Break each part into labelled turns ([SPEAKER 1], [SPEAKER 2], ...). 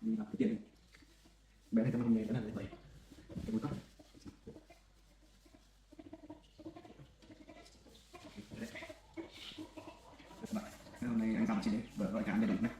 [SPEAKER 1] đi làm cái tiền bé này, tâm nghề vẫn là như vậy, cái bút tóc hôm nay anh làm chị đấy vợ gọi cả anh để đụng này.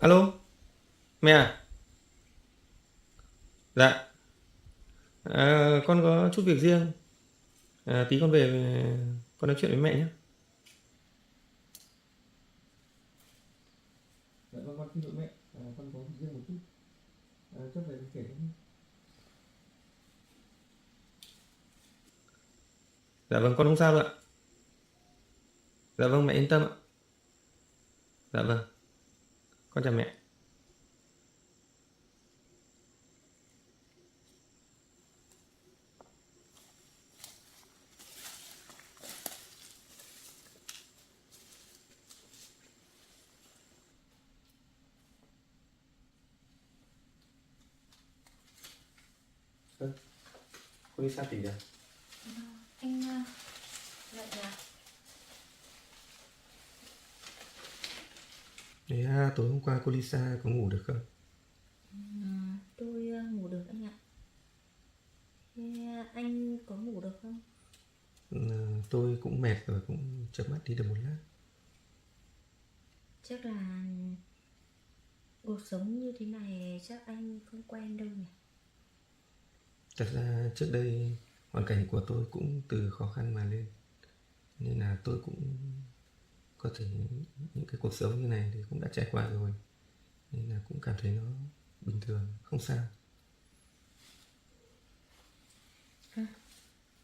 [SPEAKER 2] Alo, mẹ à? Dạ, con có chút việc riêng. Tí con về con nói chuyện với mẹ nhé. Dạ vâng, con xin lỗi mẹ. Con có việc riêng một chút. Chắc về con kể cho. Dạ vâng, con không sao đâu ạ. Dạ vâng, mẹ yên tâm ạ. Dạ vâng, con chào mẹ. Cô đi xa tỉnh rồi.
[SPEAKER 3] Anh lại là
[SPEAKER 2] Thế tối hôm qua cô Lisa có ngủ được không?
[SPEAKER 3] tôi ngủ được anh ạ. Thế anh có ngủ được không?
[SPEAKER 2] Tôi cũng mệt rồi, cũng chợp mắt đi được một lát.
[SPEAKER 3] Chắc là cuộc sống như thế này chắc anh không quen đâu nhỉ.
[SPEAKER 2] Thật ra trước đây hoàn cảnh của tôi cũng từ khó khăn mà lên, nên là tôi cũng có thể những cái cuộc sống như này thì cũng đã trải qua rồi, nên là cũng cảm thấy nó bình thường, không sao.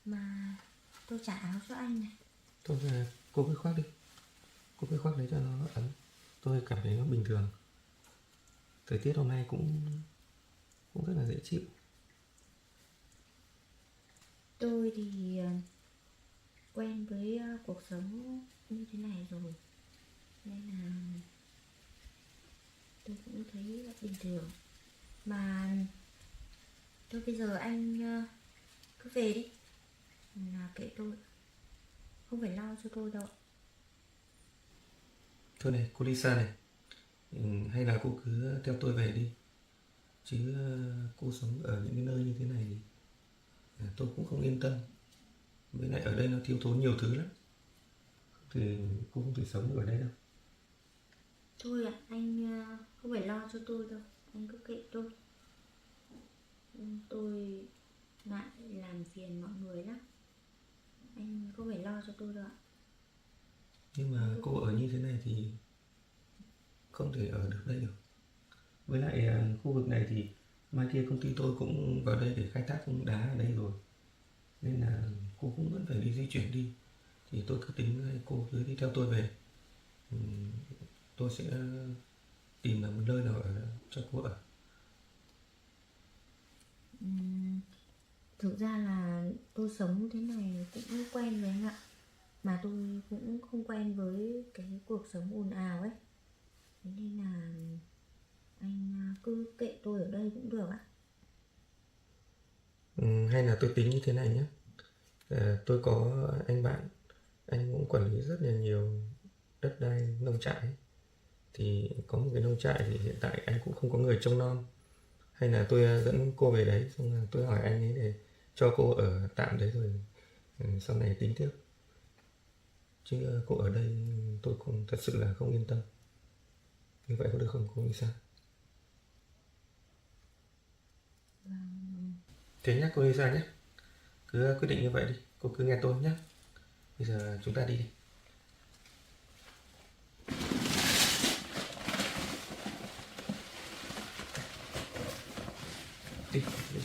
[SPEAKER 3] Mà tôi trả áo cho anh này.
[SPEAKER 2] Thôi là cô cứ khoác đi, cô cứ khoác đấy cho nó ấm. Tôi cảm thấy nó bình thường. Thời tiết hôm nay cũng cũng rất là dễ chịu.
[SPEAKER 3] Tôi thì quen với cuộc sống như thế này rồi, nên là tôi cũng thấy bình thường. Mà thôi bây giờ anh cứ về đi, là kệ tôi, không phải lo cho tôi đâu.
[SPEAKER 2] Thôi này cô Lisa này, hay là cô cứ theo tôi về đi, chứ cô sống ở những cái nơi như thế này thì tôi cũng không yên tâm. Với lại ở đây nó thiếu thốn nhiều thứ lắm, thì cô không thể sống được ở đây đâu.
[SPEAKER 3] Thôi ạ, anh không phải lo cho tôi đâu, anh cứ kệ tôi. Tôi ngại làm phiền mọi người lắm, anh không phải lo cho tôi đâu ạ.
[SPEAKER 2] Nhưng mà cô ở như thế này thì không thể ở được đây được. Với lại khu vực này thì mai kia công ty tôi cũng vào đây để khai thác đá ở đây rồi, nên là cô cũng vẫn phải đi di chuyển đi. Thì tôi cứ tính cô cứ đi theo tôi về. Tôi sẽ tìm là một nơi nào cho cô ở.
[SPEAKER 3] Thực ra là tôi sống thế này cũng quen rồi anh ạ. Mà tôi cũng không quen với cái cuộc sống ồn ào ấy. Thế nên là anh cứ kệ tôi ở đây cũng được ạ.
[SPEAKER 2] Hay là tôi tính như thế này nhé. Tôi có anh bạn, anh cũng quản lý rất là nhiều đất đai nông trại ấy. Thì có một cái nông trại thì hiện tại anh cũng không có người trông nom. Hay là tôi dẫn cô về đấy, xong là tôi hỏi anh ấy để cho cô ở tạm đấy rồi sau này tính tiếp. Chứ cô ở đây tôi cũng thật sự là không yên tâm. Như vậy có được không, cô nghĩ sao? Thế nhá, cô Lisa nhé. Cứ quyết định như vậy đi, cô cứ nghe tôi nhé. Bây giờ chúng ta đi đi. Đi, đi.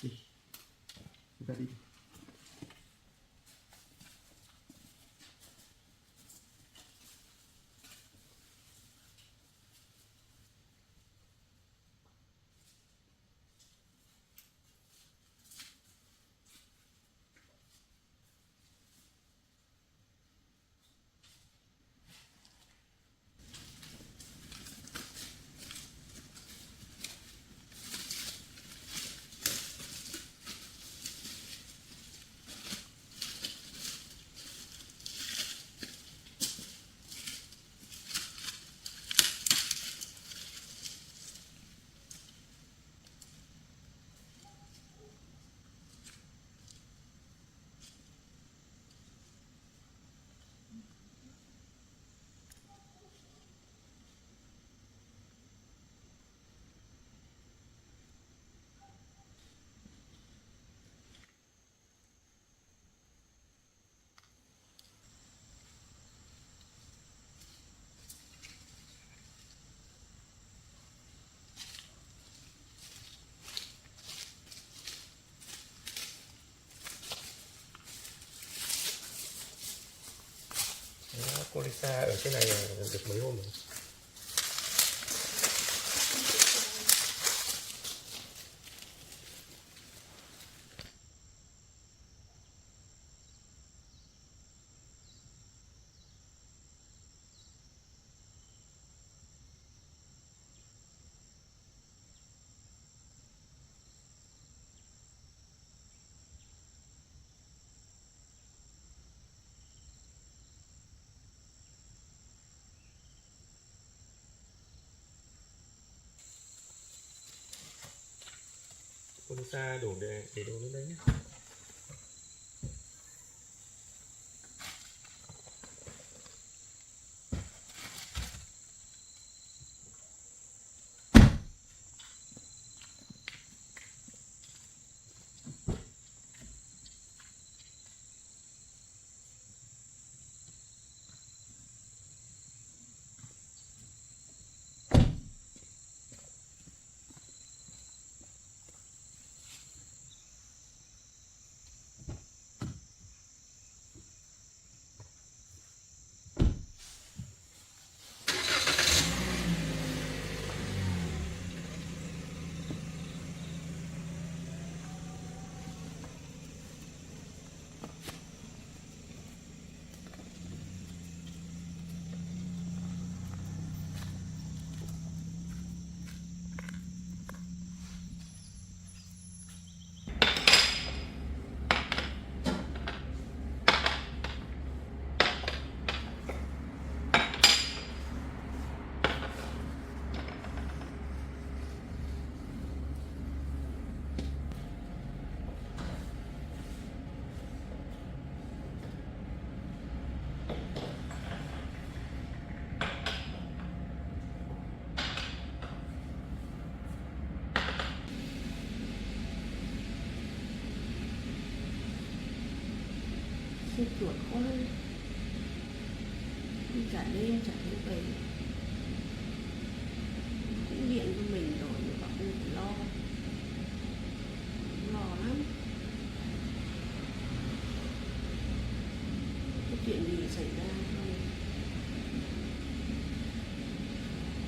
[SPEAKER 1] Đi, chúng ta đi.
[SPEAKER 2] Đó, cô Lisa ở trên này được mấy hôm rồi? Cô Lisa đổ để đồ lên đây nhé.
[SPEAKER 3] Xịt chuột ơi.
[SPEAKER 4] cả đêm chả thấy về, cũng điện cho mình rồi nhưng mà không phải lo lắm. Cái chuyện gì xảy ra không?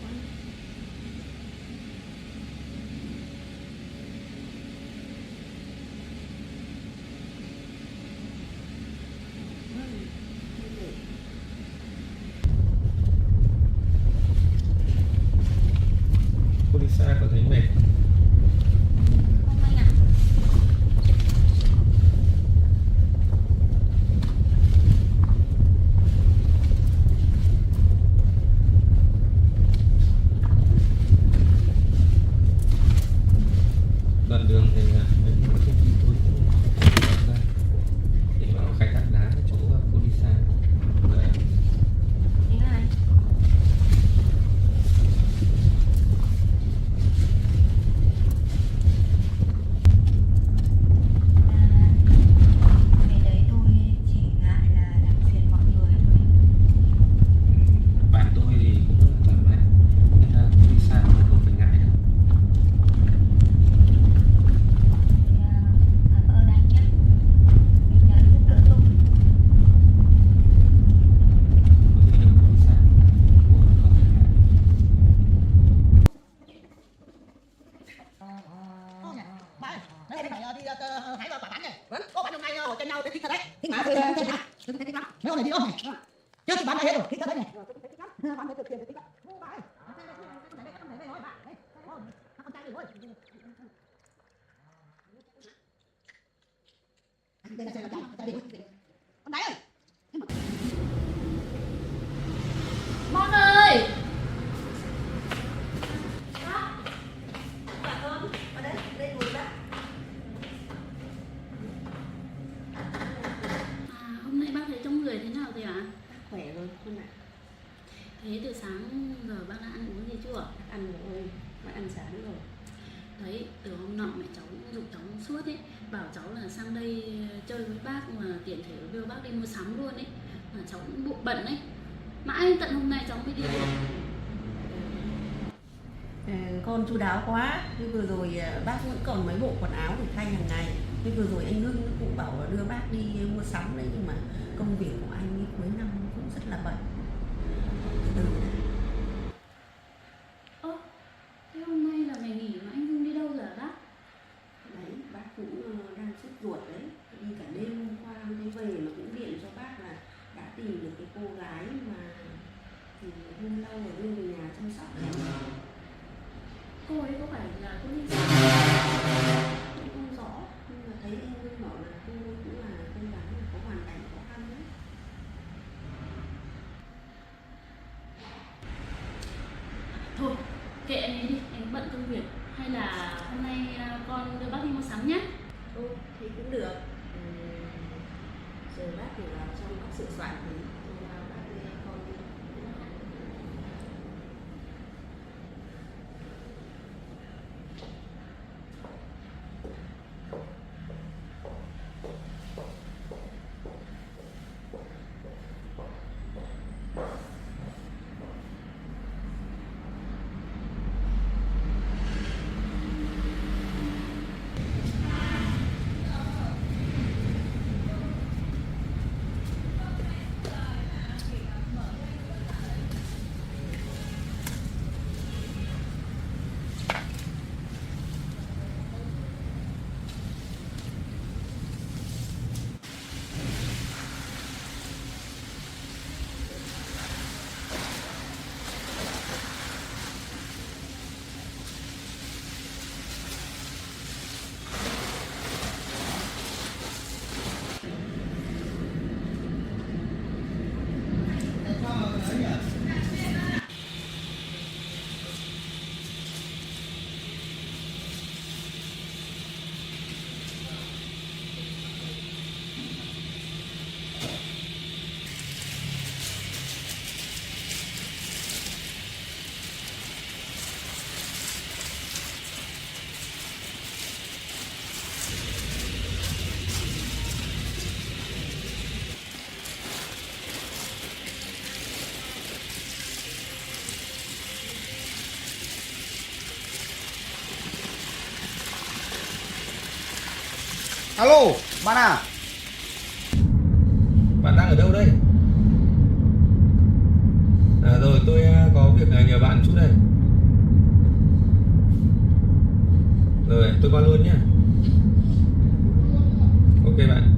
[SPEAKER 4] Quá.
[SPEAKER 2] Cô Lisa có thấy mệt
[SPEAKER 3] Không anh ạ.
[SPEAKER 2] đoạn đường thì mấy công ty tôi cũng ra để vào khai thác đá ở chỗ cô Lisa. Đấy.
[SPEAKER 3] Thế là anh. Cái đấy tôi chỉ ngại là làm phiền mọi người thôi.
[SPEAKER 2] Bạn tôi thì cũng rất là thoải mái nên là cô Lisa cũng không phải ngại đâu.
[SPEAKER 3] Cảm ơn anh nhé. Mình đã giúp đỡ tôi.
[SPEAKER 2] Có gì đâu cô Lisa, cô không phải ngại.
[SPEAKER 5] Ba ơi, mấy em phải đi hái quả bánh này. Có bạn hôm nay ngồi trên nhau thích thật đấy. Thích mà thích hả? Thích lắm. Mấy hôm này đi ôm này. Trước khi bán đây hết rồi, thích thật đấy này. Bán thấy được tiền thì thích lắm. Ba ơi, không thể nói bạn. Đấy. Con trai đừng ơi. Đây là xe con trai đi. Con gái ơi.
[SPEAKER 3] Mon ơi.
[SPEAKER 4] Hôm nay bác thấy trong người thế nào rồi ạ?
[SPEAKER 5] Khỏe rồi con ạ.
[SPEAKER 4] Thế từ sáng giờ bác đã ăn uống gì chưa?
[SPEAKER 5] Ăn rồi, mà ăn sáng rồi.
[SPEAKER 4] Đấy, từ hôm nọ mẹ cháu giục cháu suốt ấy, bảo cháu là sang đây chơi với bác mà tiện thể đưa bác đi mua sắm luôn ấy. Mà cháu cũng bụng bận ấy. Mãi tận hôm nay cháu mới đi được.
[SPEAKER 5] Con chu đáo quá. Thế vừa rồi bác vẫn còn mấy bộ quần áo để thay hàng ngày. Thế vừa rồi anh Hưng cũng bảo là đưa bác đi mua sắm đấy, nhưng mà công việc của anh ấy cuối năm cũng rất là bận.
[SPEAKER 4] Ơ, thế hôm nay là ngày nghỉ mà anh Hưng đi đâu rồi hả bác?
[SPEAKER 5] Đấy, bác cũng đang sốt ruột đấy. Đi cả đêm hôm qua mới về mà cũng điện cho bác là đã tìm được cái cô gái mà thì hôm lâu rồi đưa về nhà chăm sóc đấy.
[SPEAKER 4] Cô ấy có phải là cô Lisa?
[SPEAKER 5] Cũng không rõ, nhưng mà thấy anh Hưng bảo là cô ấy cũng là cô gái mà có hoàn cảnh khó khăn đấy.
[SPEAKER 4] Thôi, kệ anh ấy đi, anh bận công việc. Hay là hôm nay con đưa bác đi mua sắm nhé.
[SPEAKER 5] Thì cũng được. Giờ bác thì vào trong bác sửa soạn thì bác đi con đi.
[SPEAKER 1] Alo, bạn à?
[SPEAKER 2] Bạn đang ở đâu đây? Rồi tôi có việc nhờ bạn chút đây. Rồi tôi qua luôn nhé. Ok bạn.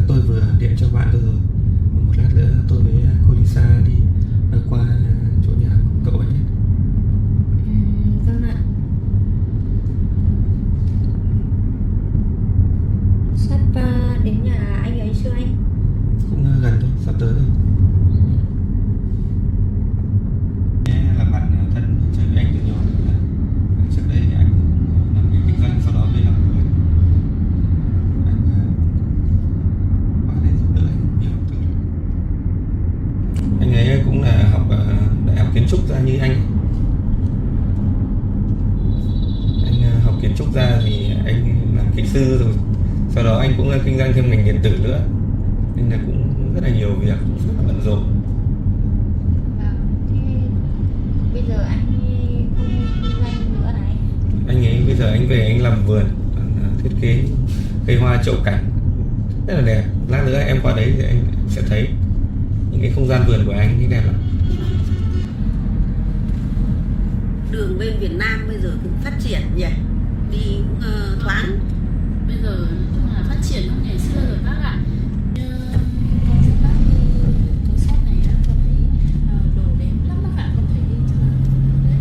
[SPEAKER 2] Tôi vừa điện cho bạn tôi rồi. Một lát nữa tôi với cô Lisa đi qua chỗ nhà của cậu ấy nhé.
[SPEAKER 3] Vâng ạ. Sắp đến nhà anh ấy chưa anh?
[SPEAKER 2] Cũng gần thôi, sắp tới rồi. Là bạn thân chơi với anh từ nhỏ. Trước đây thì anh cũng làm nghề kinh doanh, sau đó về làm người. Anh qua đây giúp đỡ anh nhiều thứ. Anh ấy cũng là học đại học kiến trúc ra như anh. Anh học kiến trúc ra thì anh làm kỹ sư rồi. Sau đó anh cũng kinh doanh thêm ngành điện tử nữa. Nên là cũng rất là nhiều việc, rất là bận rộn.
[SPEAKER 3] Thế bây giờ anh không kinh doanh nữa này?
[SPEAKER 2] Anh ấy bây giờ anh về anh làm vườn, thiết kế cây hoa chậu cảnh rất là đẹp. Lát nữa em qua đấy thì anh sẽ thấy những cái không gian vườn của anh như đẹp lắm.
[SPEAKER 5] Đường bên Việt Nam bây giờ cũng phát triển nhỉ, đi cũng thoáng.
[SPEAKER 4] Bây giờ nói chung là phát triển hơn ngày xưa rồi bác ạ. Như con dẫn bác đi cái shop này á, con thấy đồ đẹp lắm bác ạ, con thấy chắc là đấy.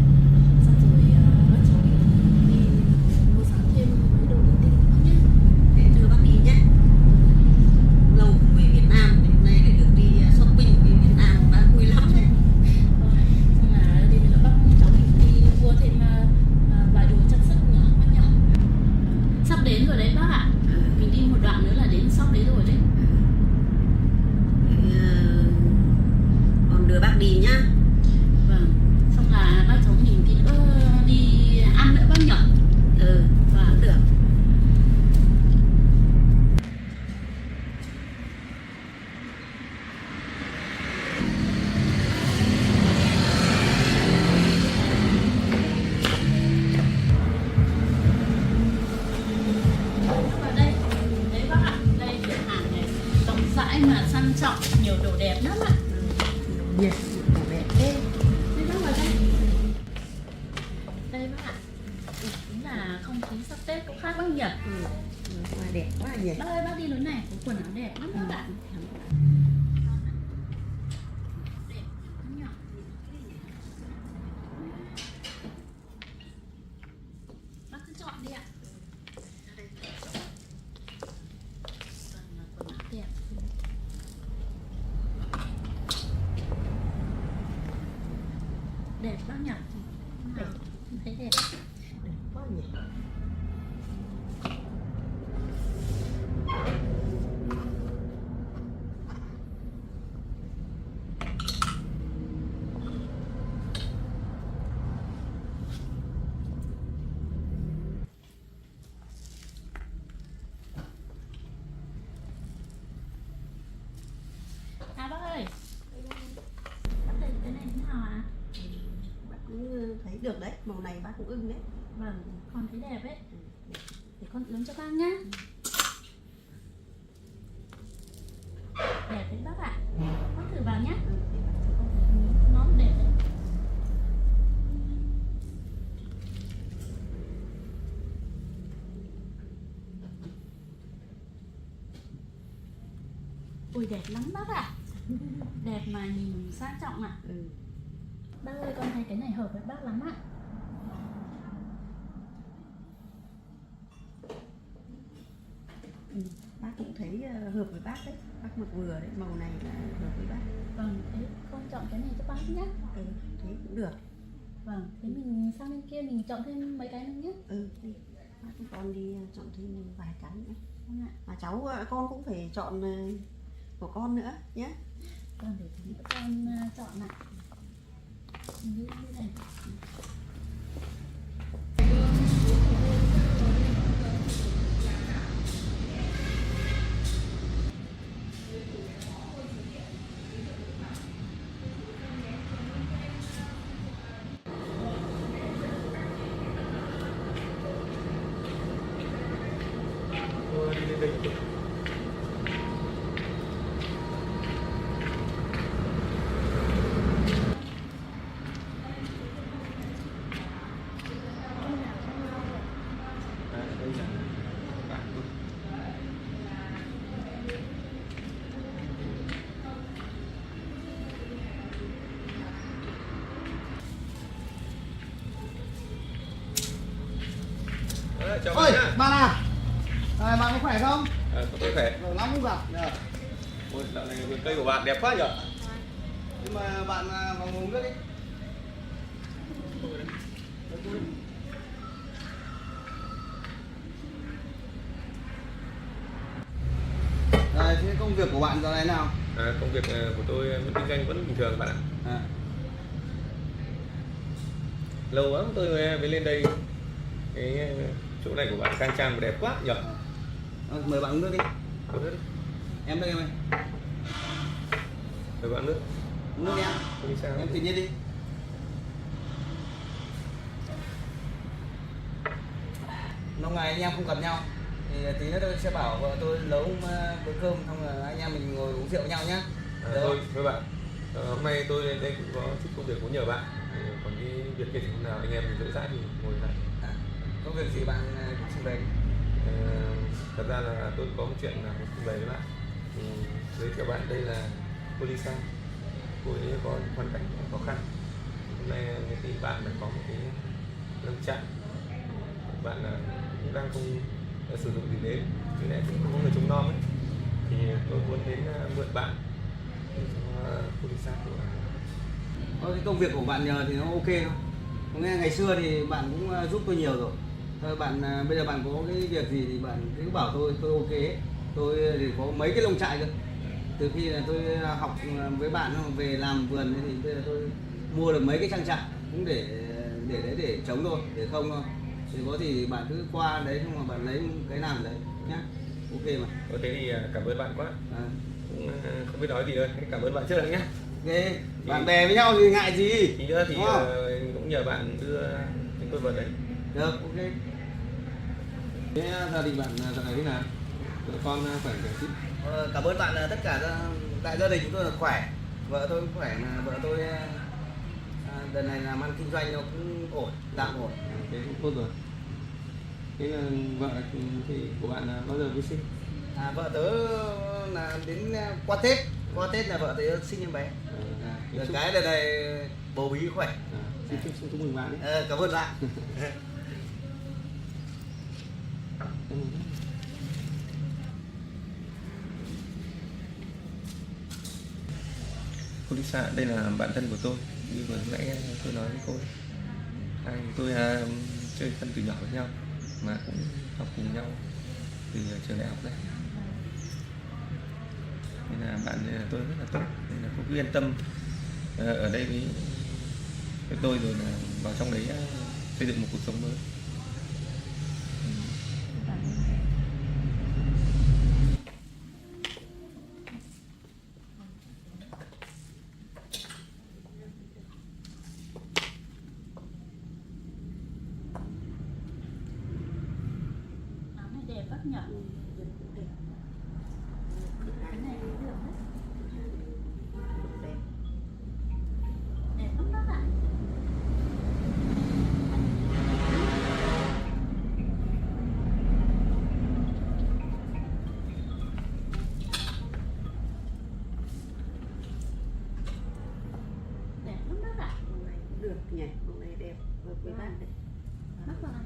[SPEAKER 4] Xong rồi bác cháu đi mua sắm thêm mấy đồ linh tinh nữa nhé.
[SPEAKER 5] Để đưa bác đi nhé. Lâu không về Việt Nam, hôm nay lại được đi shopping về Việt Nam, bác vui lắm đấy.
[SPEAKER 4] Xong là đi nữa bác cháu mình đi mua thêm vài đồ trang sức nhỏ bác nhỏ. Sắp đến rồi đấy bác ạ. Mình đi một đoạn nữa là đến shop đấy rồi đấy.
[SPEAKER 5] Con đưa bác đi nhá.
[SPEAKER 4] Vâng. Xong là bác cháu mình thì nữa đi ăn nữa bác nhỏ.
[SPEAKER 5] Vâng, được.
[SPEAKER 4] Vào đây, đấy bác ạ, đây cửa hàng này rộng rãi mà sang trọng, nhiều đồ đẹp lắm ạ.
[SPEAKER 5] Nhiệt, đồ đẹp.
[SPEAKER 4] Đây bác vào đây. Đây bác ạ. Chính là không khí sắp Tết cũng khác bác nhỉ.
[SPEAKER 5] Hoa đẹp quá nhỉ.
[SPEAKER 4] Bác ơi, bác đi lối này có quần áo đẹp lắm bác ạ. Đẹp lắm nhỉ. Bác cứ chọn đi ạ. Toàn là quần áo đẹp. Đẹp bác nhỉ. Đẹp, thấy đẹp.
[SPEAKER 5] Đẹp quá nhỉ.
[SPEAKER 4] À bác ơi, bác thấy cái này thế nào ạ?
[SPEAKER 5] Bác cũng thấy được đấy, màu này bác cũng ưng đấy.
[SPEAKER 4] Vâng, con thấy đẹp ấy. Để con ướm cho bác nhá. Đẹp đấy bác ạ. Bác thử vào nhá. Nó cũng đẹp đấy. Ui đẹp lắm bác ạ. Đẹp mà nhìn sang trọng ạ. Bác ơi, con thấy cái này hợp với bác lắm ạ.
[SPEAKER 5] Bác cũng thấy hợp với bác đấy. Bác mặc vừa đấy, màu này là hợp với bác.
[SPEAKER 4] Vâng, thế con chọn cái này cho bác nhé.
[SPEAKER 5] Thế cũng được.
[SPEAKER 4] Vâng, thế mình sang bên kia mình chọn thêm mấy cái nữa nhé.
[SPEAKER 5] Đi. Bác con đi chọn thêm vài cái nữa.
[SPEAKER 4] Vâng ạ.
[SPEAKER 5] Mà cháu con cũng phải chọn của con nữa nhé.
[SPEAKER 4] Con để tí nữa con chọn ạ. Như thế này.
[SPEAKER 2] Tôi đi lên đây. Đây là bạn tôi. Chào
[SPEAKER 5] Ôi,
[SPEAKER 2] bạn nhá.
[SPEAKER 5] bạn à, bạn có khỏe không?
[SPEAKER 2] Tôi khỏe.
[SPEAKER 5] Lâu lắm không gặp.
[SPEAKER 2] Ôi, dạo này vườn cây của bạn đẹp quá nhỉ?
[SPEAKER 5] Nhưng mà bạn vào uống nước đi. Thế công việc của bạn giờ này nào?
[SPEAKER 2] Công việc của tôi kinh doanh vẫn bình thường bạn ạ. Lâu lắm tôi mới lên đây. Cái chỗ này của bạn khang trang và đẹp quá nhỉ?
[SPEAKER 5] Mời bạn uống nước đi.
[SPEAKER 2] Uống nước đi.
[SPEAKER 5] Em đây em ơi.
[SPEAKER 2] Mời bạn nước.
[SPEAKER 5] Uống nước đi em.
[SPEAKER 2] Tôi đi sao?
[SPEAKER 5] Em tự nhiên đi. Lâu ngày anh em không gặp nhau thì tí nữa tôi sẽ bảo vợ tôi nấu bữa cơm, xong rồi anh em mình ngồi uống rượu nhau nhá.
[SPEAKER 2] Thôi bạn, hôm nay tôi lên đây cũng có chút công việc muốn nhờ bạn. Còn cái việc kia thì hôm nào anh em mình rỗi rãi thì ngồi lại.
[SPEAKER 5] Công việc gì bạn cũng trình bày đi.
[SPEAKER 2] Thật ra là tôi có một chuyện là muốn trình bày với bạn. Thì giới thiệu bạn đây là cô Lisa. Cô ấy có hoàn cảnh khó khăn. Hôm nay nghe tin bạn là có một cái lâm trạng. Bạn cũng đang không sử dụng gì đến, chứ lẽ cũng có người trông nom ấy. Thì tôi muốn đến mượn bạn cô Lisa của
[SPEAKER 5] Cái công việc của bạn nhờ thì nó ok không? Có nghe ngày xưa thì bạn cũng giúp tôi nhiều rồi. Thôi bạn bây giờ bạn có cái việc gì thì bạn cứ bảo tôi ok ấy. Tôi thì có mấy cái lồng trại cơ. Từ khi là tôi học với bạn về làm vườn thì bây giờ tôi mua được mấy cái trang trại cũng để chống thôi, để không thôi. Thì có thì bạn cứ qua đấy xong mà bạn lấy cái nào đấy nhá. Ok mà.
[SPEAKER 2] Thế thì cảm ơn bạn quá. Cũng không biết nói gì nữa. Cảm ơn bạn trước đã nhé.
[SPEAKER 5] Okay. Bạn bè với nhau thì ngại gì?
[SPEAKER 2] Tí nữa thì cũng nhờ bạn đưa chúng tôi vào đấy.
[SPEAKER 5] Được, ok. Thế gia đình bạn dạo này thế nào? Vợ con khỏe chứ? Cảm ơn bạn, tất cả đại gia đình chúng tôi là khỏe. Vợ tôi cũng khỏe, mà vợ tôi đợt này làm ăn kinh doanh nó cũng ổn, tạm ổn.
[SPEAKER 2] Thế cũng tốt rồi. Thế là vợ thì của bạn là bao giờ mới sinh?
[SPEAKER 5] Vợ tớ là đến qua Tết là vợ tớ sinh em bé. Được cái đợt này bầu bí khỏe.
[SPEAKER 2] Xin chúc mừng bạn đi.
[SPEAKER 5] Cảm ơn bạn.
[SPEAKER 2] Cô Lisa, đây là bạn thân của tôi. Như vừa nãy tôi nói với cô, hai tôi chơi thân từ nhỏ với nhau, mà cũng học cùng nhau từ trường đại học đấy. Nên là bạn này là tôi rất là tốt, nên là cô cứ yên tâm ở đây với tôi, rồi là vào trong đấy xây dựng một cuộc sống mới.
[SPEAKER 4] Áo này đẹp lắm nhỉ? Cái này cũng được đấy. Đẹp lắm bác ạ. Đẹp lắm bác ạ.
[SPEAKER 6] Màu này cũng được nhỉ, màu này đẹp, hợp với bạn đấy.
[SPEAKER 4] Bác vào làm.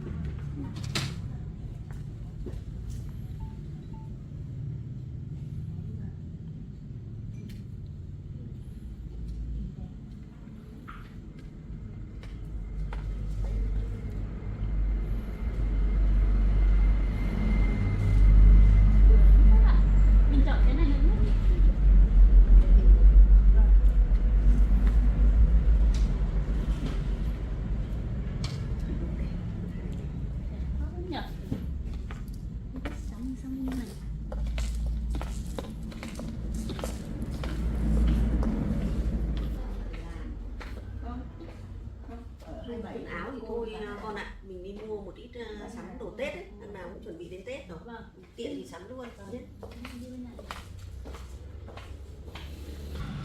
[SPEAKER 6] quần áo thì thôi con ạ, mình đi mua một ít sắm đồ Tết ấy, năm nào cũng chuẩn bị đến Tết rồi.
[SPEAKER 4] Vâng.
[SPEAKER 6] Tiện thì sắm luôn nhé.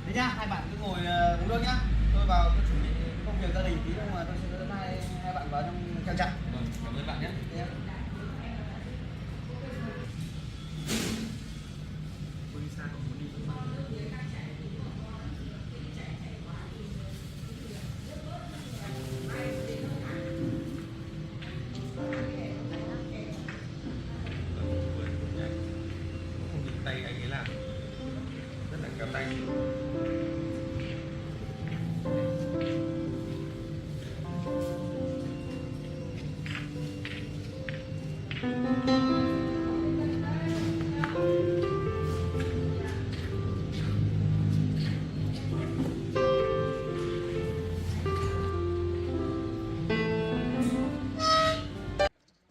[SPEAKER 1] Thế nhá, hai bạn cứ ngồi uống nước nhá. Tôi vào tôi chuẩn bị công việc gia đình tí nữa mà tôi sẽ dẫn hai bạn vào trong trang trại.
[SPEAKER 2] Vâng, cảm ơn bạn nhé.
[SPEAKER 1] Thế nhá.
[SPEAKER 2] Tôi đi xa không muốn đi. Không nhìn tay anh ấy làm rất là khéo tay.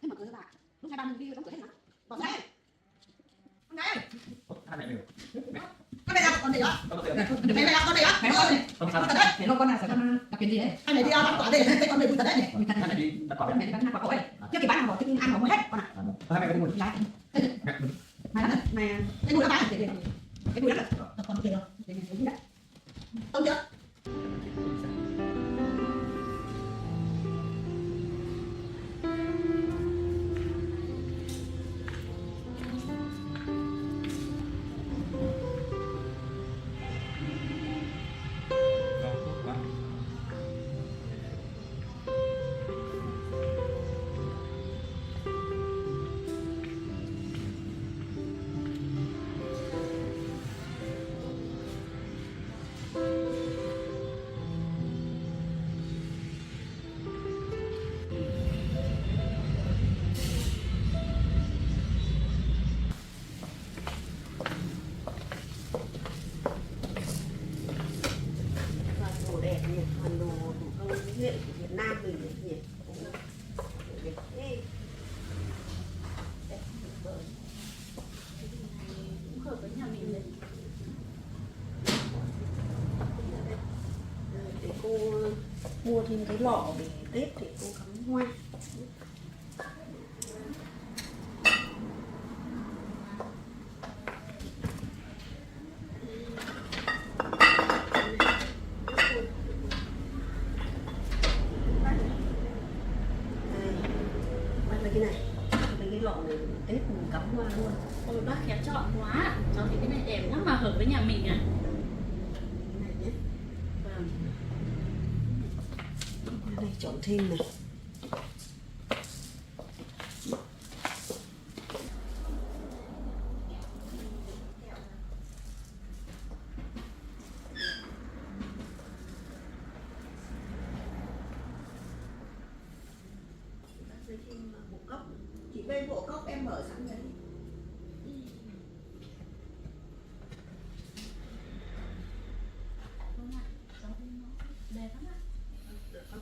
[SPEAKER 5] Thế mở cửa cho bà. Lúc 2-3 mình đi đóng cửa hết hả? Bỏ ra đây. Con này.
[SPEAKER 1] Hai mẹ đều.
[SPEAKER 5] Con này là con này đó.
[SPEAKER 1] Con tiền.
[SPEAKER 5] Mẹ mẹ con này đó. Mẹ con này.
[SPEAKER 1] Con sao?
[SPEAKER 5] Mẹ con này sẽ đặc biệt gì đấy? Anh này đi ăn quả đây, cái con này vui thật đấy nhỉ?
[SPEAKER 1] Hai mẹ đi đặt quả.
[SPEAKER 5] Mẹ đi bán quả cậu ấy. Trước khi bán hàng bỏ chứ ăn không hết con ạ.
[SPEAKER 1] Hai mẹ có đi mua.
[SPEAKER 5] Lại. Mày ăn này. Cái đùi nó bán. Cái đùi đó. Con được rồi. Để mình thấy đấy. Tốt chưa?
[SPEAKER 2] Vâng, tốt quá.
[SPEAKER 6] Toàn đồ đẹp nhỉ, toàn đồ thủ công mỹ nghệ của Việt Nam mình nhỉ. Đẹp thế. Đẹp tuyệt vời.
[SPEAKER 4] Cũng hợp với nhà mình đấy.
[SPEAKER 6] Để cô mua thêm cái lọ để Tết để cô cắm hoa. Bắt lấy cái này, lấy cái lọ này Tết mình cắm hoa luôn.
[SPEAKER 4] Ôi bác khéo chọn quá. Cháu thấy cái này đẹp lắm mà hợp với nhà mình à.
[SPEAKER 6] Cái này nhé.
[SPEAKER 4] Vâng.
[SPEAKER 6] Cái này chọn thêm này. Lấy thêm bộ cốc. Chị bên bộ cốc em mở sẵn đấy.
[SPEAKER 4] Vâng ạ. Cháu thấy nó đẹp lắm ạ.
[SPEAKER 6] Được không?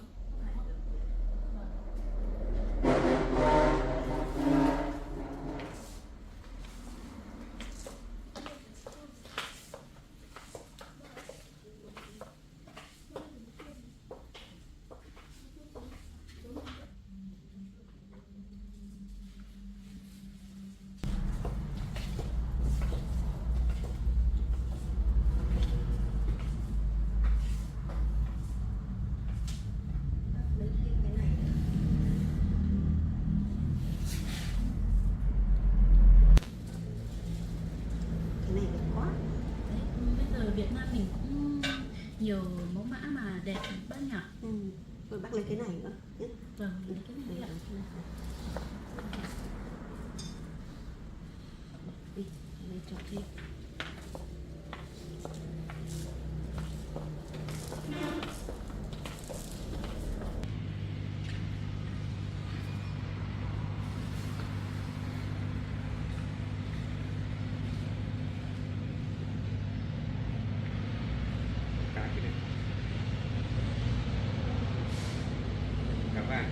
[SPEAKER 6] Lấy thêm cái này. Cái này đẹp quá.
[SPEAKER 4] Đấy, bây giờ Việt Nam mình cũng nhiều mẫu mã mà đẹp bác nhỉ.
[SPEAKER 6] Rồi bác lấy cái này nữa nhé.
[SPEAKER 4] Vâng, lấy cái này ạ.
[SPEAKER 6] Đi, cái này chọn thêm.
[SPEAKER 2] Cá cái này. Cá vàng.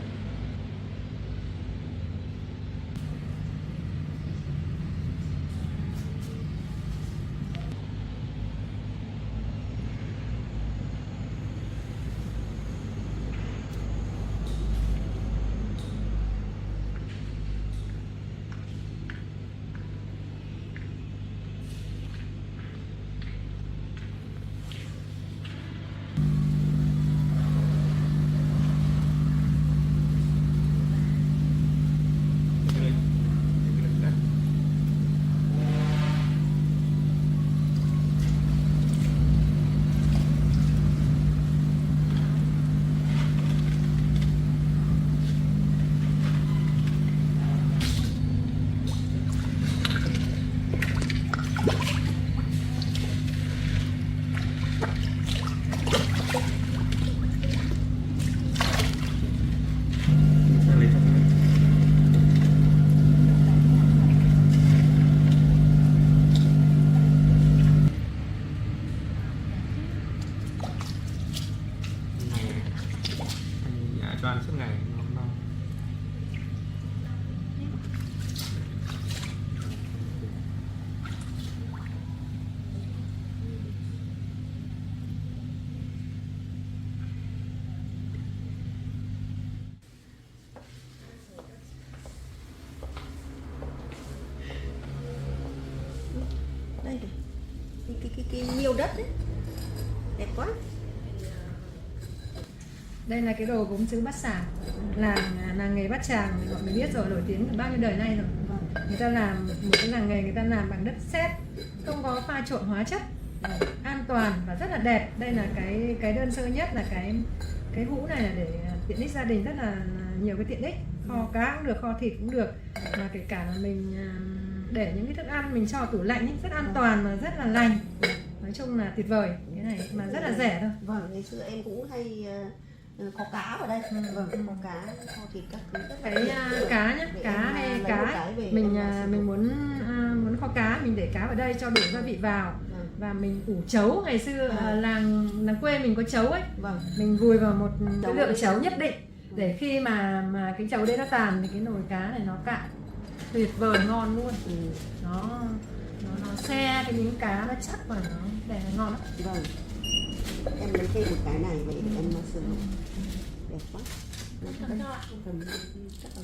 [SPEAKER 2] cho ăn suốt ngày nó
[SPEAKER 6] đây cái nhiều đất đấy, đẹp quá.
[SPEAKER 7] Đây là cái đồ gốm sứ Bát Tràng, làng nghề Bát Tràng thì mọi người biết rồi, nổi tiếng từ bao nhiêu đời nay rồi. Người ta làm một cái làng nghề, người ta làm bằng đất sét, không có pha trộn hóa chất, an toàn và rất là đẹp. Đây là cái đơn sơ nhất là cái hũ này là để tiện ích gia đình, rất là nhiều cái tiện ích, kho cá cũng được, kho thịt cũng được, mà kể cả là mình để những cái thức ăn mình cho tủ lạnh ấy, rất an toàn và rất là lành. Nói chung là tuyệt vời, cái này mà rất là rẻ thôi.
[SPEAKER 6] Vâng, ngày xưa em cũng hay kho cá vào đây. Vâng, kho cá, kho thịt các thứ.
[SPEAKER 7] Cái cá nhé, cá hay cá mình muốn kho cá, mình để cá vào đây cho đủ gia vị vào. Và mình ủ chấu, ngày xưa làng quê mình có chấu ấy, mình vùi vào một cái lượng chấu nhất định để khi mà cái chấu đấy nó tàn thì cái nồi cá này nó cạn, tuyệt vời, ngon luôn. Nó xe cái miếng cá nó chắc và nó đẹp, ngon lắm.
[SPEAKER 6] Vâng, em lấy thêm một cái này vậy để em nó sử dụng, đẹp quá. Nó cầm chắc là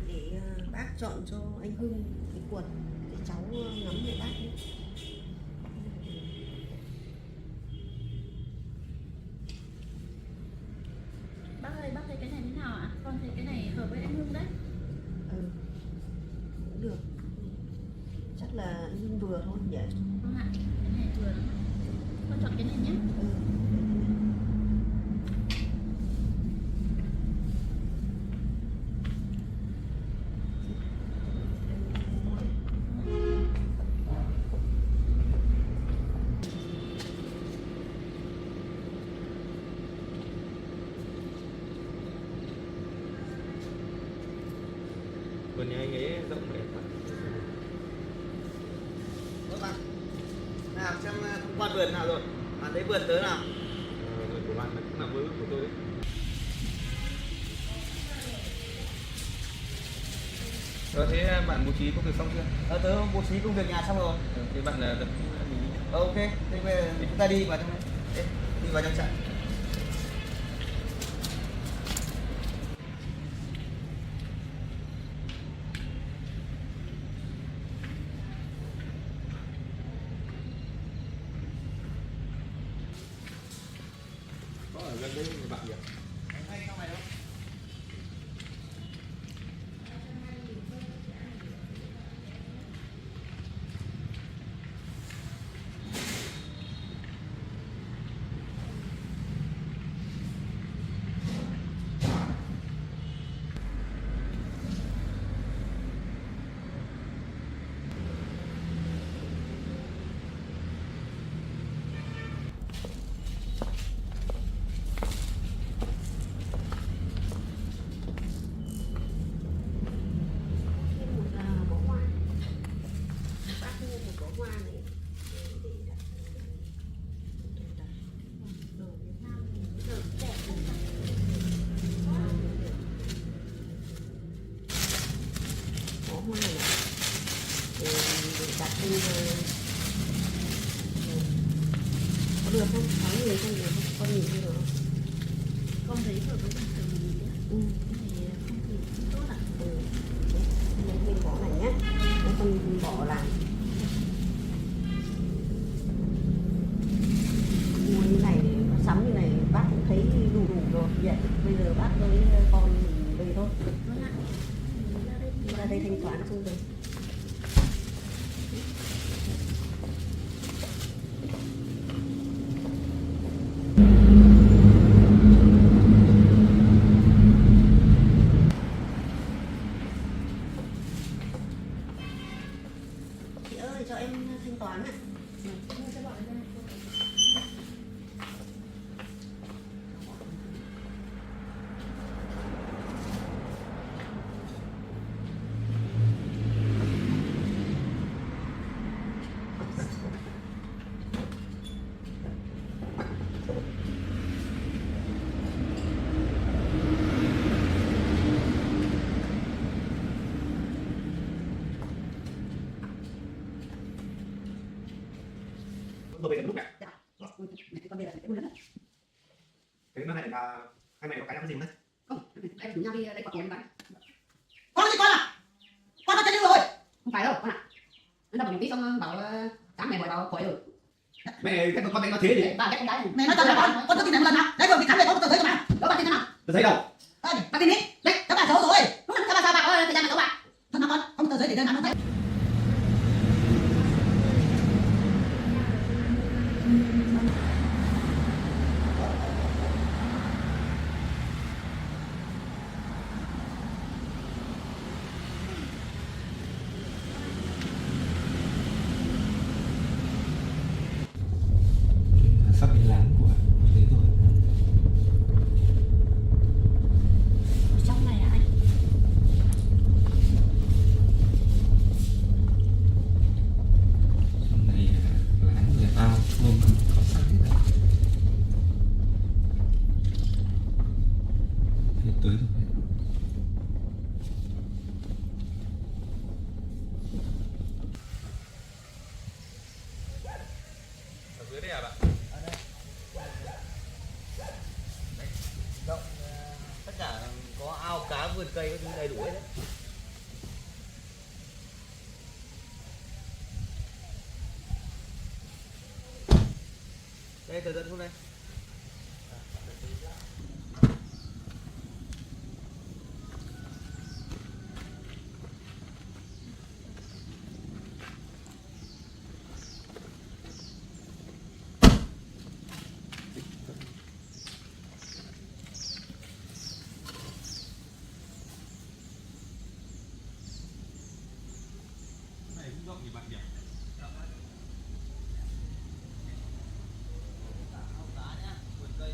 [SPEAKER 6] để bác chọn cho anh Hưng cái quần để cháu ngắm để bác đi.
[SPEAKER 4] Bác ơi, bác thấy cái này thế nào ạ? Con thấy cái này hợp với anh Hưng đấy.
[SPEAKER 6] Cũng được, chắc là anh Hưng vừa thôi nhỉ.
[SPEAKER 4] Vâng ạ, cái này vừa lắm ạ. Con chọn cái này nhé.
[SPEAKER 2] vườn nhà anh ấy rộng đẹp lắm.
[SPEAKER 1] Các bạn nào xem tham quan vườn nào rồi, bạn thấy vườn tớ nào?
[SPEAKER 2] Vườn của bạn cũng là mơ ước của tôi đấy. Rồi thế bạn bố trí công việc xong chưa?
[SPEAKER 1] Tớ bố trí công việc nhà xong rồi.
[SPEAKER 2] Thế bạn là
[SPEAKER 1] Ok, thế bây giờ chúng ta đi vào trong đây. Đi vào trong trại.
[SPEAKER 2] có ở gần đây bạn nhỉ?
[SPEAKER 1] Ngay trong này đâu? Hoa này để đặt lên có được không? Có người không được không? Con nhìn thấy được không?
[SPEAKER 4] Con thấy vừa với bình thường mình nhé. Cái này không thì không tốt ạ.
[SPEAKER 6] Mình bỏ này nhé. Con bỏ lại. Mua như này, sắm như này bác cũng thấy đủ rồi. Vậy bây giờ bác với con mình về thôi.
[SPEAKER 4] Vâng ạ.
[SPEAKER 6] Ra đây thanh toán xong rồi. Chị ơi, cho em thanh toán ạ.
[SPEAKER 2] vừa về lúc này.
[SPEAKER 5] Con về là để lớn.
[SPEAKER 2] Thế năm nay là hai mẹ có cái ăn gì không đấy?
[SPEAKER 5] Không, em rủ nhau đi đây quả tiền bán. Con gì con à? Con có chân yêu rồi. Không phải đâu con ạ. Nó đập một tí xong bảo sáng mẹ hỏi bảo khỏi rồi.
[SPEAKER 2] Mẹ cái con mẹ nói thế gì?
[SPEAKER 5] Bà ghét con gái. Mẹ nói thật là con có tin này một lần nào? Đấy rồi thì sáng mẹ có tờ giấy cho mà. Đó bà tin thế nào?
[SPEAKER 2] Tôi thấy đâu?
[SPEAKER 5] Bà tin đi. Đấy, các bạn xấu rồi. Các bạn sao bà ơi, thời gian này xấu bà. Thật nào con, không tờ giấy để đơn bán không thấy.
[SPEAKER 2] Sắp đến lán của đấy rồi.
[SPEAKER 3] Trong này anh
[SPEAKER 2] Trong này lán người ao tôm có sẵn hết rồi. Thế tới rồi. Ở dưới đây à bạn?
[SPEAKER 1] Rộng, tất cả có ao cá vườn cây có thứ đầy đủ hết đấy. Đây tờ dẫn xuống đây.
[SPEAKER 2] Này cũng rộng thì bạn nhỉ?
[SPEAKER 1] Ao cá nhá, vườn cây.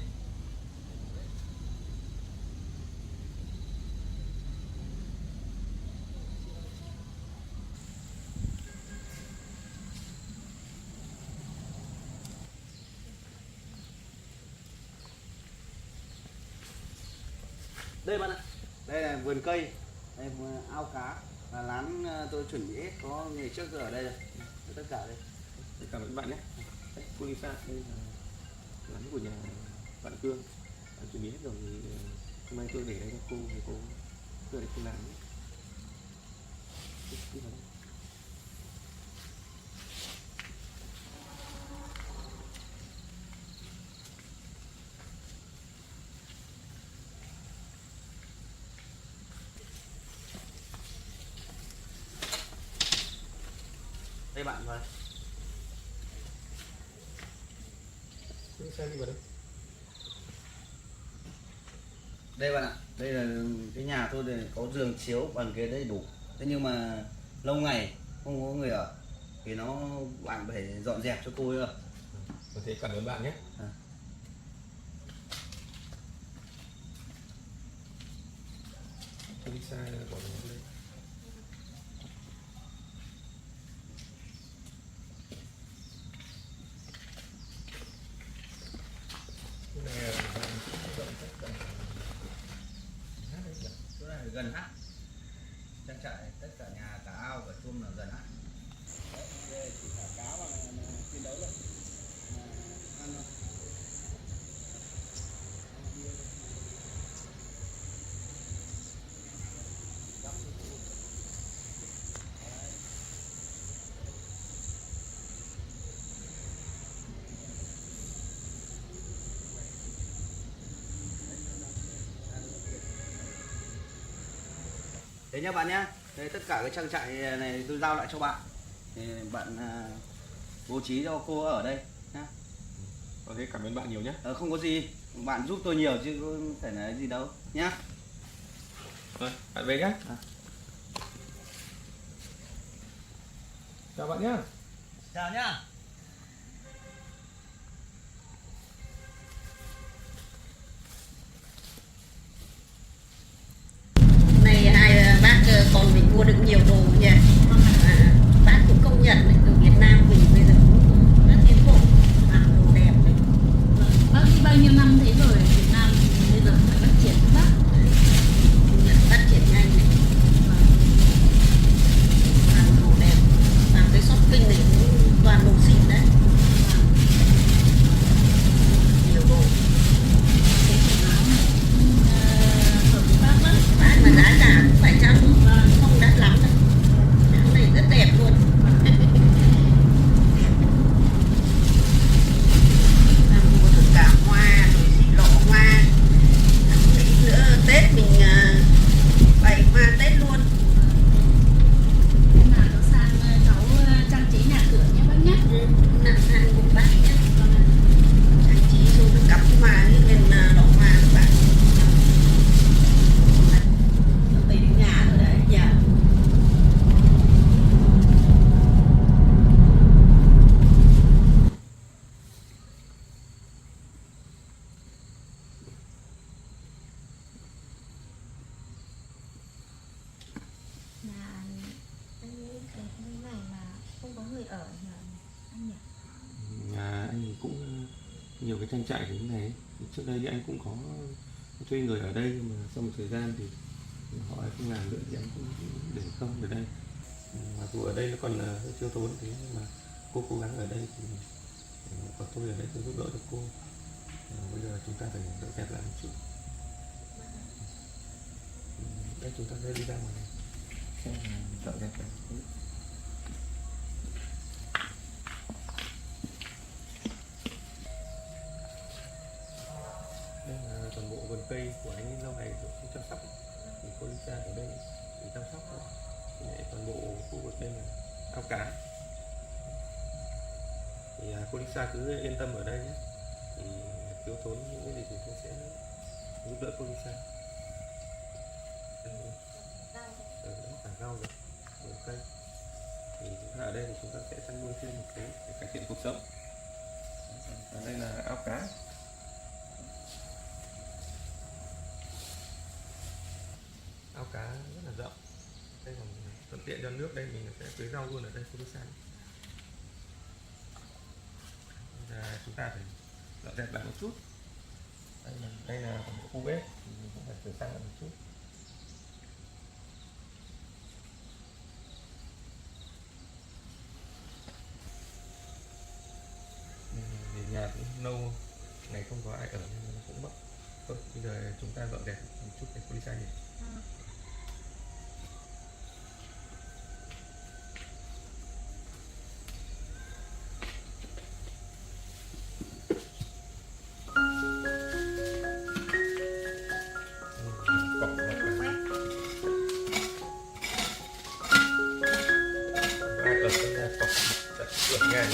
[SPEAKER 1] Đây bạn ạ, đây là vườn cây, đây là ao cá, là lán tôi chuẩn bị hết, có ngày trước tôi ở đây rồi, tất cả đây.
[SPEAKER 2] Cảm ơn bạn nhé. Cô Lisa, đây là lán của nhà bạn Cương. Bạn chuẩn bị hết rồi thì hôm nay tôi để đây cho cô thì cô ở đây cô làm nhé. Đi vào đây.
[SPEAKER 1] Đây bạn rồi.
[SPEAKER 2] Cô Lisa đi vào đây.
[SPEAKER 1] Đây bạn ạ, đây là cái nhà tôi đây, có giường chiếu bằng ghế đầy đủ. Thế nhưng mà lâu ngày không có người ở thì bạn phải dọn dẹp cho cô ấy.
[SPEAKER 2] Có thể cảm ơn bạn nhé. Cô Lisa bỏ nó lên.
[SPEAKER 1] Chỗ này gần hát, trang trại tất cả nhà cả ao cả chung là gần hát. Đây chỉ thả cá và chiến đấu thôi, ăn thôi. Thế nhá bạn nhá, đây tất cả cái trang trại này tôi giao lại cho bạn, thì bạn bố trí cho cô ở đây nhá.
[SPEAKER 2] Có thể cảm ơn bạn nhiều nhé.
[SPEAKER 1] Không có gì, bạn giúp tôi nhiều chứ không phải là gì đâu nhá.
[SPEAKER 2] Rồi, bạn về nhé. Chào bạn nhé.
[SPEAKER 1] Chào nhá.
[SPEAKER 6] Này hai bác còn mình mua được nhiều đồ nhỉ. Bác cũng công nhận đấy, ở Việt Nam mình bây giờ cũng rất tiến bộ, làm đồ đẹp đấy.
[SPEAKER 4] Bác đi bao nhiêu năm thế rồi, Việt Nam bây giờ phải phát triển các bác.
[SPEAKER 6] Công nhận phát triển nhanh này, làm đồ đẹp, làm cái shopping này cũng toàn đồ xịn. hàng một bát nhé. Anh chị xuống được cặp mà lên đổ mà các bạn. Tùy đến nhà rồi đấy. Dạ.
[SPEAKER 3] Là anh nghĩ cái này mà không có người ở nhỉ anh nhỉ?
[SPEAKER 2] Nhà anh cũng nhiều cái trang trại như thế này ấy. Thì trước đây thì anh cũng có thuê người ở đây, nhưng mà sau một thời gian thì họ ấy không làm nữa thì anh cũng để không ở đây. Mặc dù ở đây nó còn hơi thiếu thốn thế, nhưng mà cô cố gắng ở đây thì có tôi ở đây tôi giúp đỡ được cô. Bây giờ chúng ta phải dọn dẹp lại một chút. Đây chúng ta sẽ đi ra ngoài này xem dọn dẹp lại một chút. Đây là toàn bộ vườn cây của anh lâu ngày rồi không chăm sóc, thì cô Lisa ở đây để chăm sóc. Thì toàn bộ khu vực đây là ao cá, thì cô Lisa cứ yên tâm ở đây nhé. Thì thiếu thốn những cái gì thì tôi sẽ giúp đỡ cô Lisa. Cả rau rồi, vườn cây. Thì chúng ta ở đây thì chúng ta sẽ chăn nuôi thêm một cái để cải thiện cuộc sống. Ở đây là ao cá. Ao cá rất là rộng. Đây còn thuận tiện cho nước, đây mình sẽ tưới rau luôn ở đây cô Lisa. Chúng ta phải dọn dẹp lại một chút. Đây là một khu bếp thì mình cũng phải sửa sang lại một chút. Vì nhà cũng lâu ngày không có ai ở nên nó cũng mất. Thôi bây giờ chúng ta dọn dẹp một chút cái cô Lisa nhỉ. Ai ở trong nhà cọc đặt cửa nhà.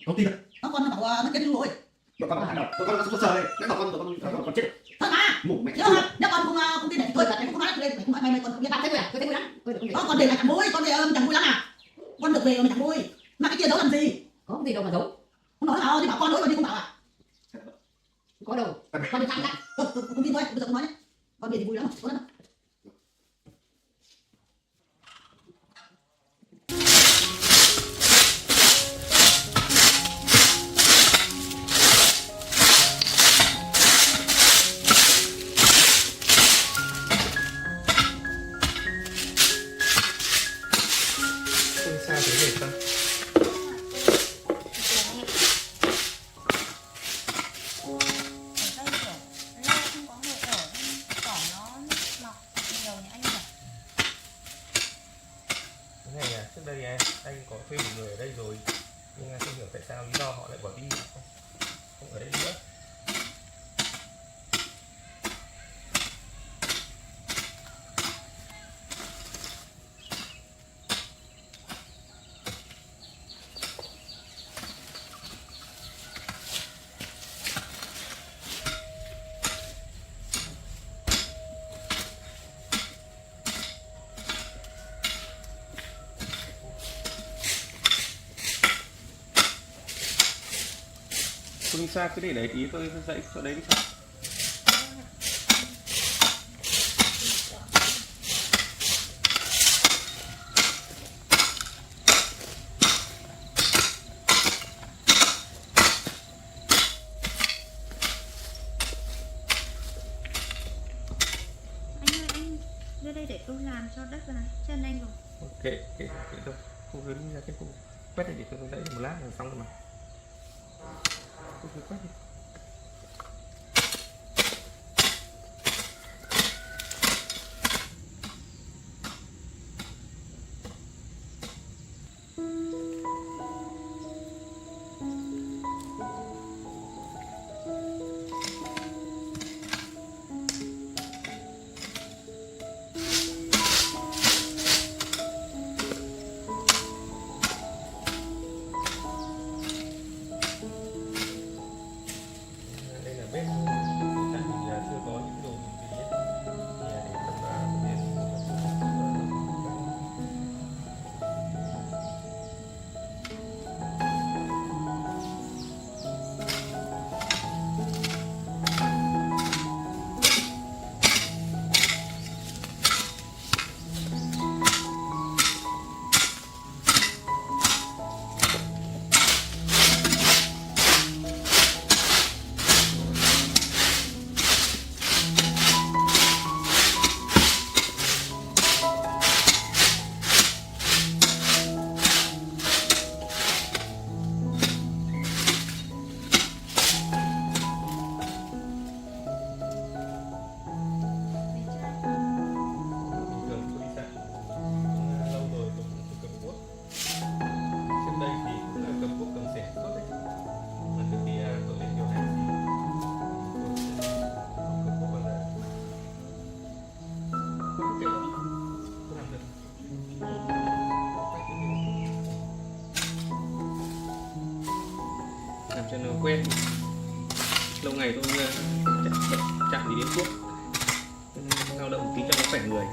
[SPEAKER 1] Không tin đâu.
[SPEAKER 5] Nó con nó bảo nó chết luôn rồi.
[SPEAKER 1] Bọn con phản động, bọn con sơ sờ đây, đánh vào con chết.
[SPEAKER 5] Thật mà.
[SPEAKER 1] Ngủ mẹ.
[SPEAKER 5] Nhớ không? Nếu con không tin này thì thôi cả cũng nói lên mày còn hiện tại thấy vui à? Tôi thấy vui lắm. Con về là chẳng vui, con về chẳng vui lắm à? Con được về mà chẳng vui. Mà cái kia giấu làm gì?
[SPEAKER 6] Có gì đâu mà giấu.
[SPEAKER 5] Không nói nào, thì bảo con đối mà đi không bảo à?
[SPEAKER 6] Có đâu. Con đi thăm đã.
[SPEAKER 5] Không tin thôi, bây giờ con nói nhé. Con về thì vui lắm, tốt lắm.
[SPEAKER 2] Sao thế này không? Cái này trước đây anh có thuê một người ở đây rồi, nhưng không hiểu tại sao lý do họ lại bỏ đi, không ở đây nữa. Cô Lisa cứ để đấy tí tôi dạy chỗ đấy đi sao?
[SPEAKER 3] Anh ơi, anh đưa đây để tôi làm cho đất vào chân anh rồi.
[SPEAKER 2] Kệ thôi, cô cứ đi ra cái cô quét này để tôi dạy một lát là xong rồi mà. Cô cứ quét đi. Đây là bếp, tại vì chưa có những đồ gì thì để tập thường cô đi dạy lâu rồi tôi cũng không cầm cuốc. Trước đây thì cũng là cầm cuốc cầm xẻng suốt đấy. Mà từ khi tôi lên điều hành thì tôi sẽ không cầm cuốc bao giờ. Không kệ đâu, tôi làm được. Làm cho nó quen. Lâu ngày tôi chạm đi đến thuốc lao động tí cho nó khỏe người.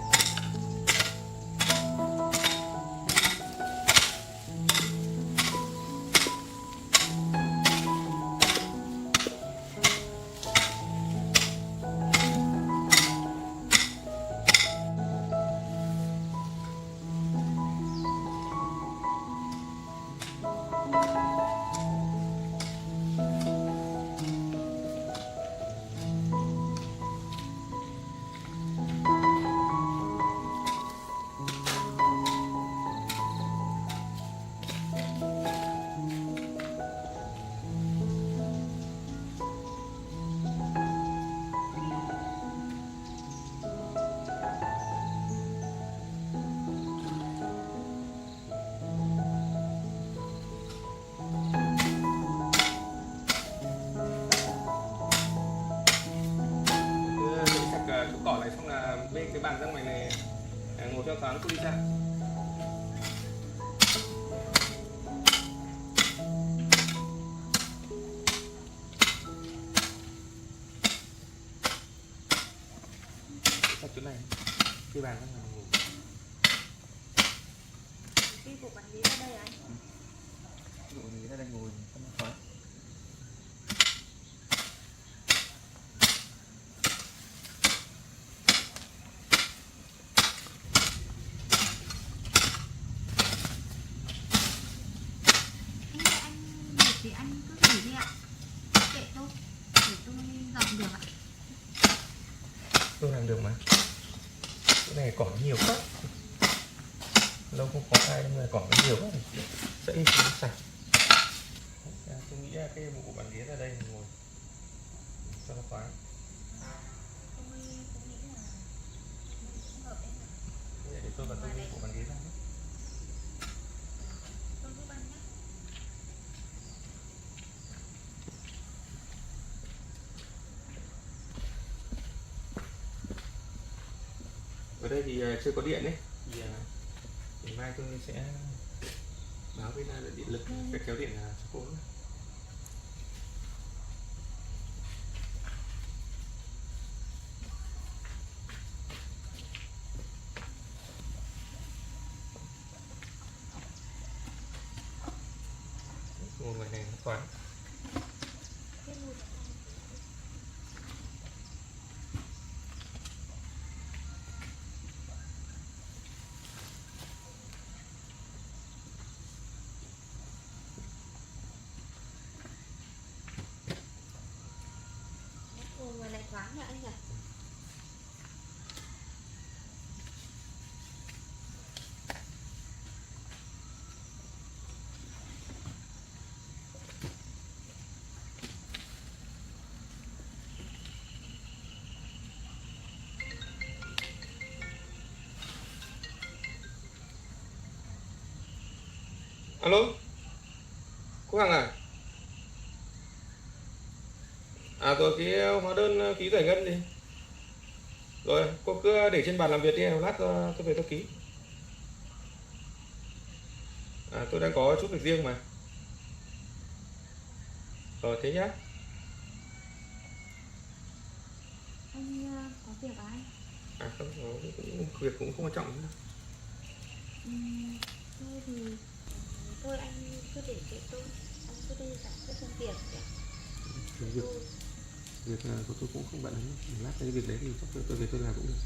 [SPEAKER 2] Chỗ cỏ này xong là bê cái bàn ra ngoài này ngồi cho thoáng. Cô đi ra chỗ này cái bàn ra ngoài ngồi.
[SPEAKER 3] Đi bộ quản lý ra đây anh.
[SPEAKER 2] Bộ quản lý ra đây ngồi không thoáng.
[SPEAKER 3] Thì anh cứ nghỉ đi ạ. Kệ tôi, để tôi dọn được ạ.
[SPEAKER 2] Tôi làm được mà. Cái này cỏ nhiều quá. Lâu không có ai nhưng mà cỏ nó nhiều quá thì dãy nó sạch. Tôi nghĩ là cái bộ bàn ghế ra đây ngồi cho nó thoáng. Để tôi vào tôi đi bộ bàn ghế ra. Ở đây thì chưa có điện đấy, thì mai tôi sẽ báo với điện lực phải kéo điện cho cô. Ngồi ngoài này nó thoáng. Alo, cô Hằng à? À rồi cái hóa đơn ký giải ngân đi. Rồi cô cứ để trên bàn làm việc đi, lát tôi về tôi ký. À tôi đang có chút việc riêng mà. Rồi thế nhá.
[SPEAKER 3] Anh có việc à anh?
[SPEAKER 2] À không, việc cũng không quan trọng nữa.
[SPEAKER 3] Thôi thì thôi anh cứ để kệ tôi, anh cứ đi giải quyết công việc ạ.
[SPEAKER 2] Việc của tôi cũng không bận lắm, lát cái việc đấy thì chắc tôi về tôi làm cũng được.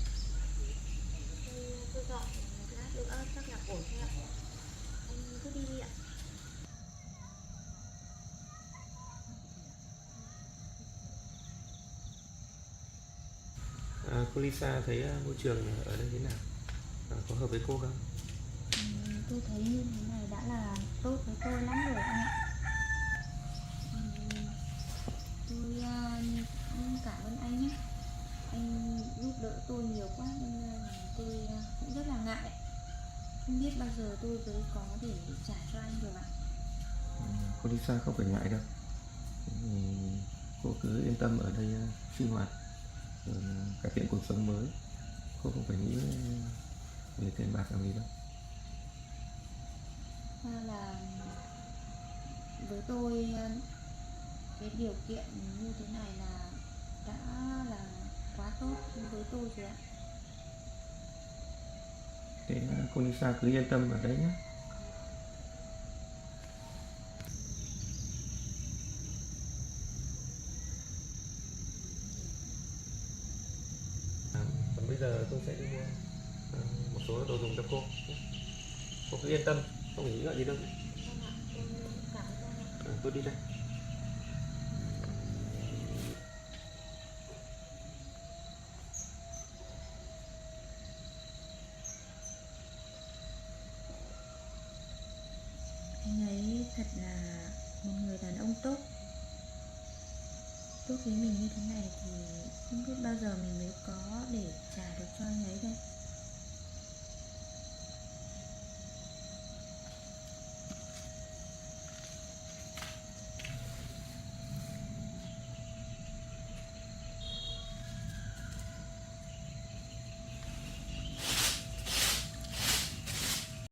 [SPEAKER 3] Tôi dọn một lát nữa chắc là ổn thôi ạ. Anh cứ đi đi ạ.
[SPEAKER 2] Cô Lisa thấy môi trường ở đây thế nào? Có hợp với cô không?
[SPEAKER 3] Tôi thấy như thế này đã là tốt với tôi lắm rồi anh ạ. Tôi cảm ơn anh nhé. Anh giúp đỡ tôi nhiều quá nên là tôi cũng rất là ngại. Không biết bao giờ tôi mới có để trả cho anh được ạ.
[SPEAKER 2] Cô Lisa không phải ngại đâu. Cô cứ yên tâm ở đây sinh hoạt, cải thiện cuộc sống mới. Cô không phải nghĩ về tiền bạc làm gì đâu.
[SPEAKER 3] Là với tôi cái điều kiện như thế này là đã là quá tốt với tôi rồi ạ.
[SPEAKER 2] Thế cô Lisa cứ yên tâm ở đấy nhé. Còn bây giờ tôi sẽ đi mua một số đồ dùng cho cô. Cô cứ yên tâm, không nghĩ ngợi gì đâu. Tôi đi đây.
[SPEAKER 3] Anh ấy thật là một người đàn ông tốt. Tốt với mình như thế này thì không biết bao giờ mình mới có để trả được cho anh ấy đây.